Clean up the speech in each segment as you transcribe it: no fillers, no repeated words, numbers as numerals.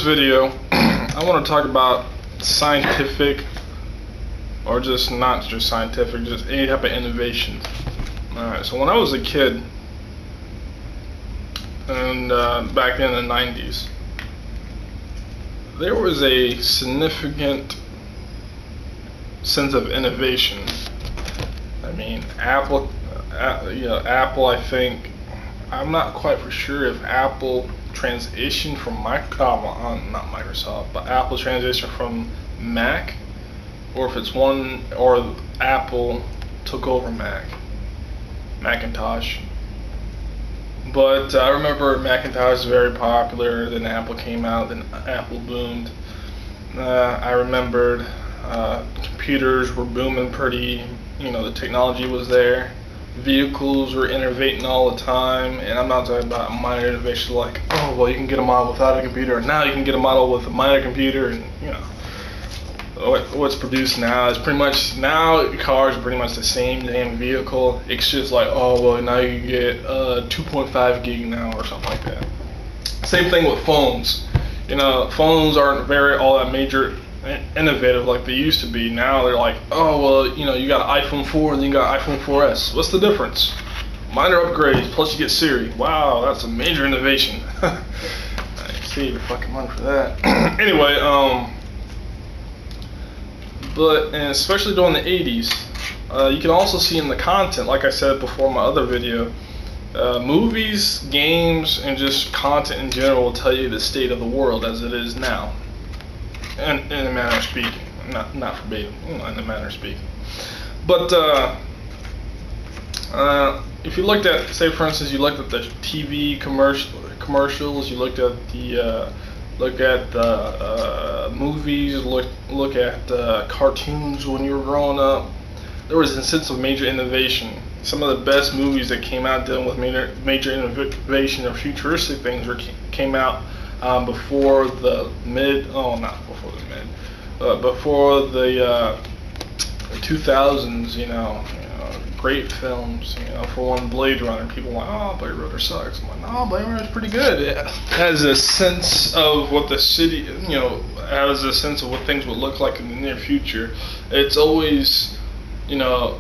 Video, I want to talk about scientific, or just not just scientific, just any type of innovation. Alright, so when I was a kid, and back in the 90s, there was a significant sense of innovation. I mean, Apple, I think, I'm not quite for sure if Apple transition from not Microsoft, but Apple transition from Mac, or if it's one, or Apple took over Macintosh. But I remember Macintosh was very popular, then Apple came out, then Apple boomed. I remembered computers were booming pretty, the technology was there. Vehicles were innovating all the time, and I'm not talking about minor innovations like, oh, well, you can get a model without a computer, and now you can get a model with a minor computer, and what's produced now is pretty much, now cars are pretty much the same damn vehicle. It's just like, oh, well, now you get 2.5 gig now or something like that. Same thing with phones. Phones aren't all that major innovative like they used to be. Now they're like, oh, well, you got an iPhone 4 and then you got iPhone 4S. What's the difference? Minor upgrades, plus you get Siri. Wow, that's a major innovation. I save your fucking money for that. Anyway, and especially during the 80s, you can also see in the content, like I said before in my other video, movies, games, and just content in general will tell you the state of the world as it is now. In a manner of speaking, not verbatim, in a manner of speaking. But if you looked at, say for instance, you looked at the TV commercials, you looked at the movies, look at cartoons when you were growing up, there was a sense of major innovation. Some of the best movies that came out dealing with major innovation or futuristic things came out before the before the 2000s, great films, for one, Blade Runner. People are like, oh, Blade Runner sucks. I'm like, no, Blade Runner's pretty good. It has a sense of what the city, has a sense of what things would look like in the near future. It's always, the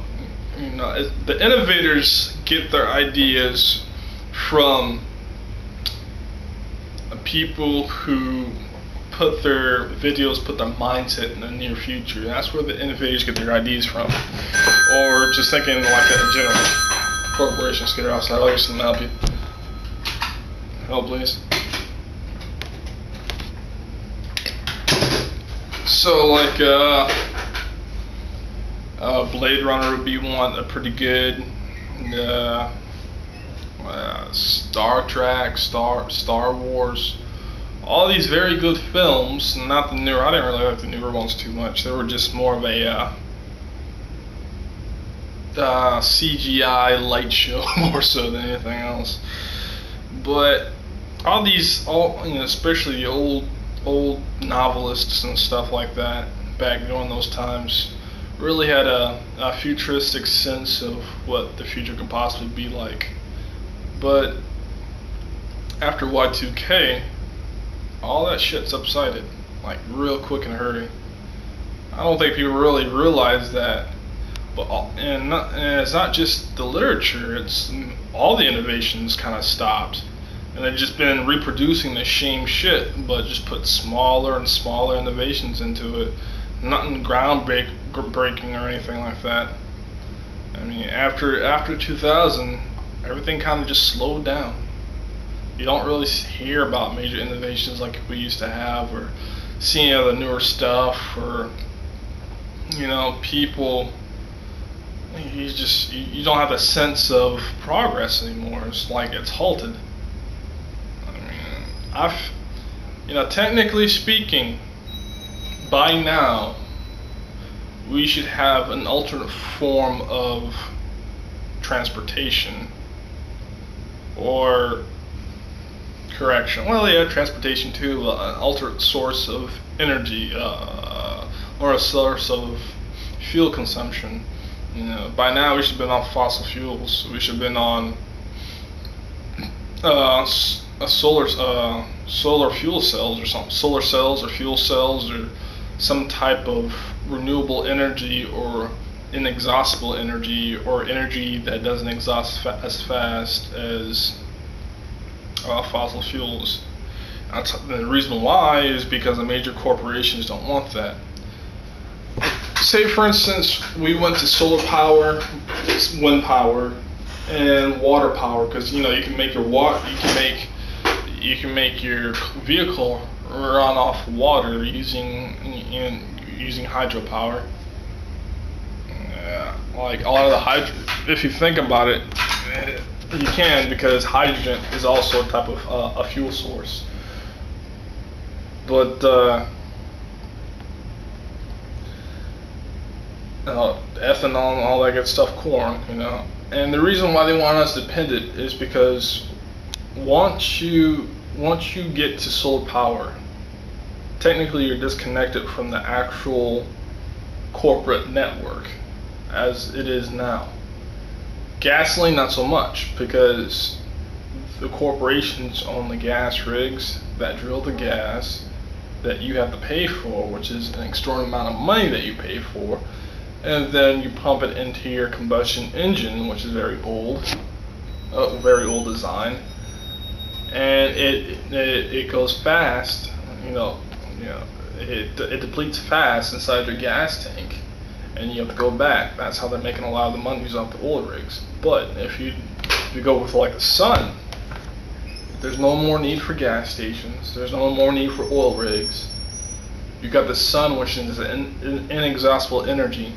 innovators get their ideas from people who put their mindset in the near future. That's where the innovators get their ideas from. Or just thinking like a general corporations get outside. I'll get some help you. Help, please. So like Blade Runner would be one, pretty good. Star Trek, Star Wars, all these very good films. Not the newer. I didn't really like the newer ones too much. They were just more of a CGI light show more so than anything else. But especially the old novelists and stuff like that back during those times, really had a futuristic sense of what the future could possibly be like. But after Y2K, all that shit subsided, like real quick in a hurry. I don't think people really realize that. And it's not just the literature; it's all the innovations kind of stopped, and they've just been reproducing the same shit, but just put smaller and smaller innovations into it. Nothing groundbreaking or anything like that. I mean, after 2000. Everything kind of just slowed down. You don't really hear about major innovations like we used to have, or seeing the newer stuff, or people. You don't have a sense of progress anymore. It's like it's halted. I mean, technically speaking, by now we should have an alternate form of transportation. Or correction. Well, yeah, transportation too. An alternate source of energy, or a source of fuel consumption. By now we should have been on fossil fuels. We should have been on a solar fuel cells or something, solar cells or fuel cells or some type of renewable energy or inexhaustible energy or energy that doesn't exhaust as fast as fossil fuels. The reason why is because the major corporations don't want that. Say for instance we went to solar power, wind power, and water power, because you can make your you can make your vehicle run off water using hydropower. Like a lot of the if you think about it, you can, because hydrogen is also a type of a fuel source. But ethanol and all that good stuff, corn, And the reason why they want us dependent is because once you get to solar power, technically you're disconnected from the actual corporate network as it is now. Gasoline, not so much, because the corporations own the gas rigs that drill the gas that you have to pay for, which is an extraordinary amount of money that you pay for, and then you pump it into your combustion engine, which is very old design, and it goes fast. It depletes fast inside your gas tank, and you have to go back. That's how they're making a lot of the money off the oil rigs. But if you go with like the sun, there's no more need for gas stations. There's no more need for oil rigs. You got the sun, which is an inexhaustible energy.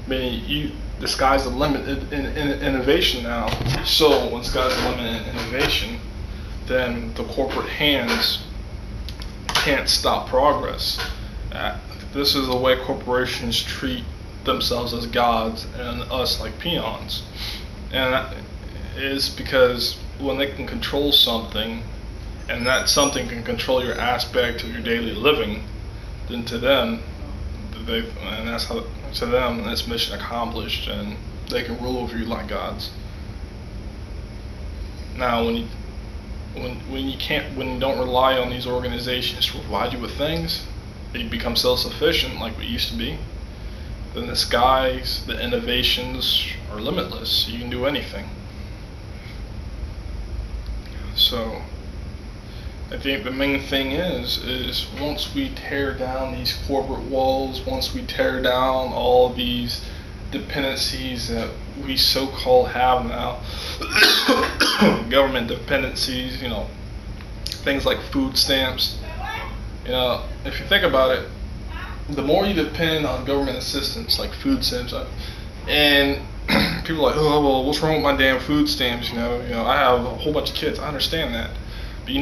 Meaning the sky's the limit in innovation now. So when sky's the limit in innovation, then the corporate hands can't stop progress. This is the way corporations treat themselves as gods and us like peons. And that is because when they can control something, and that something can control your aspect of your daily living, then to them, it's mission accomplished, and they can rule over you like gods. Now, when you don't rely on these organizations to provide you with things, you become self-sufficient like we used to be. Then the skies, the innovations are limitless. You can do anything. So I think the main thing is once we tear down these corporate walls, once we tear down all these dependencies that we so-called have now, government dependencies, things like food stamps. If you think about it, the more you depend on government assistance like food stamps, and people are like, oh well, what's wrong with my damn food stamps? I have a whole bunch of kids. I understand that. But do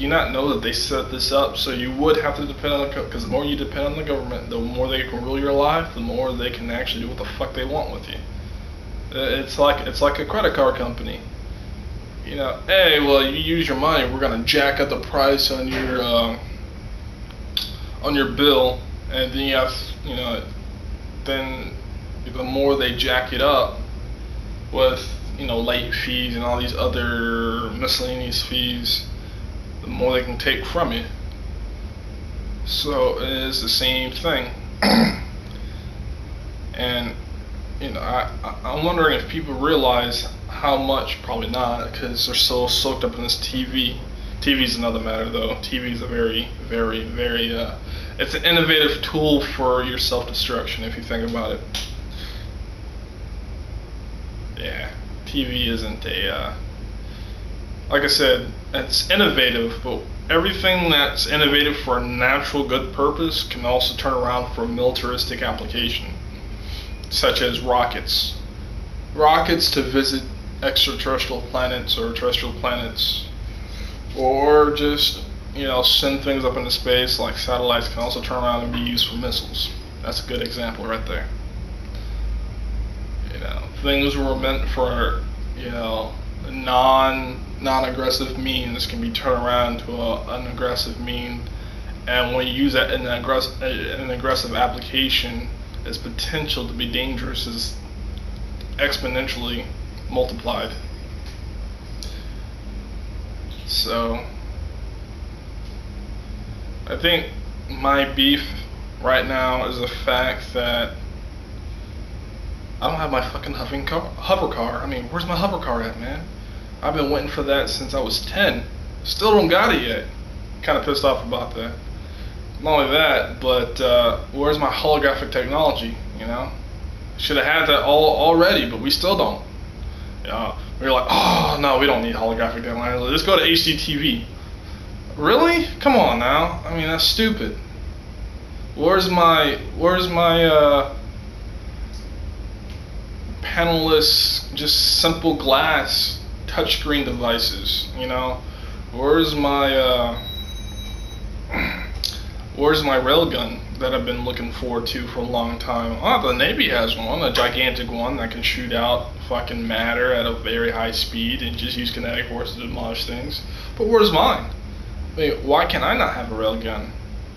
you not know that they set this up so you would have to depend on because the more you depend on the government, the more they can rule your life, the more they can actually do what the fuck they want with you. It's like a credit card company. Hey, well, you use your money, we're gonna jack up the price on your bill, and then you have, then the more they jack it up with, late fees and all these other miscellaneous fees, the more they can take from you. So it is the same thing. And I'm wondering if people realize how much. Probably not, because they're so soaked up in this TV. TV's another matter though. TV's a very, very, very it's an innovative tool for your self-destruction if you think about it. Yeah, TV isn't like I said, it's innovative, but everything that's innovative for a natural good purpose can also turn around for a militaristic application, such as rockets. Rockets to visit extraterrestrial planets or terrestrial planets, or just send things up into space. Like satellites can also turn around and be used for missiles. That's a good example right there. Things were meant for non-aggressive means can be turned around to an aggressive mean, and when you use that in an aggressive application, its potential to be dangerous is exponentially multiplied. So I think my beef right now is the fact that I don't have my fucking hover car. I mean, where's my hover car at, man? I've been waiting for that since I was 10. Still don't got it yet. Kind of pissed off about that. Not only that, but where's my holographic technology? You know, should have had that all already, but we still don't. We're like, oh no, we don't need holographic technology. Let's go to HDTV. Really? Come on now. I mean, that's stupid. Where's my panelless, just simple glass touchscreen devices? You know, where's my where's my railgun that I've been looking forward to for a long time? Oh, the Navy has one, a gigantic one that can shoot out fucking matter at a very high speed and just use kinetic force to demolish things. But where's mine? I mean, why can I not have a railgun?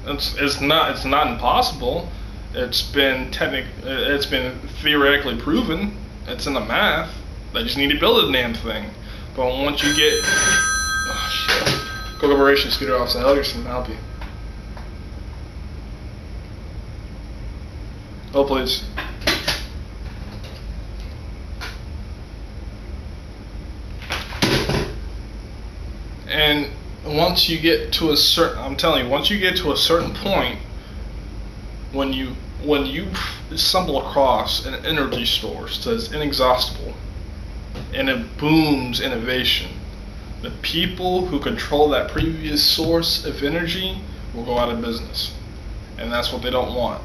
It's not impossible. It's been theoretically proven. It's in the math. They just need to build a damn thing. But once you get, oh shit, Corporation Scooter Officer Helgerson, help you. Oh please. And once you get to a certain, I'm telling you, once you get to a certain point, when you stumble across an energy source that's inexhaustible and it booms innovation, the people who control that previous source of energy will go out of business, and that's what they don't want.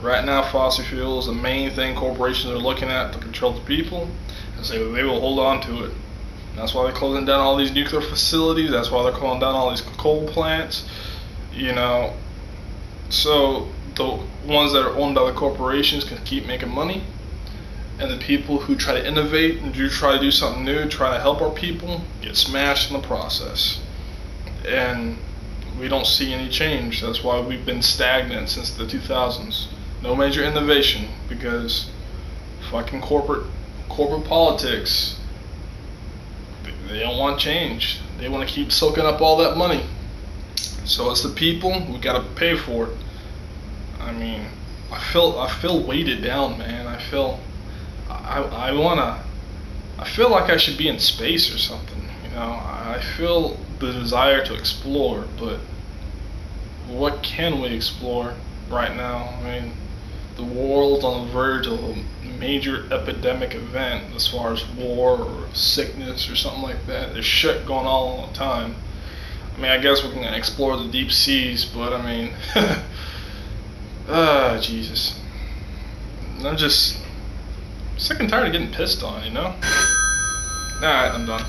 Right now, fossil fuel is the main thing corporations are looking at to control the people, and so they will hold on to it. That's why they're closing down all these nuclear facilities. That's why they're closing down all these coal plants. You know, so the ones that are owned by the corporations can keep making money, and the people who try to innovate and try to do something new, try to help our people, get smashed in the process. And we don't see any change. That's why we've been stagnant since the 2000s. No major innovation, because fucking corporate politics. They don't want change. They want to keep soaking up all that money. So it's the people, we gotta pay for it. I mean, I feel weighted down, man. I feel like I should be in space or something. You know, I feel the desire to explore, but what can we explore right now? I mean, the world's on the verge of a major epidemic event as far as war or sickness or something like that. There's shit going on all the time. I mean, I guess we can explore the deep seas, but I mean, Jesus. I'm just sick and tired of getting pissed on, you know? Alright, I'm done.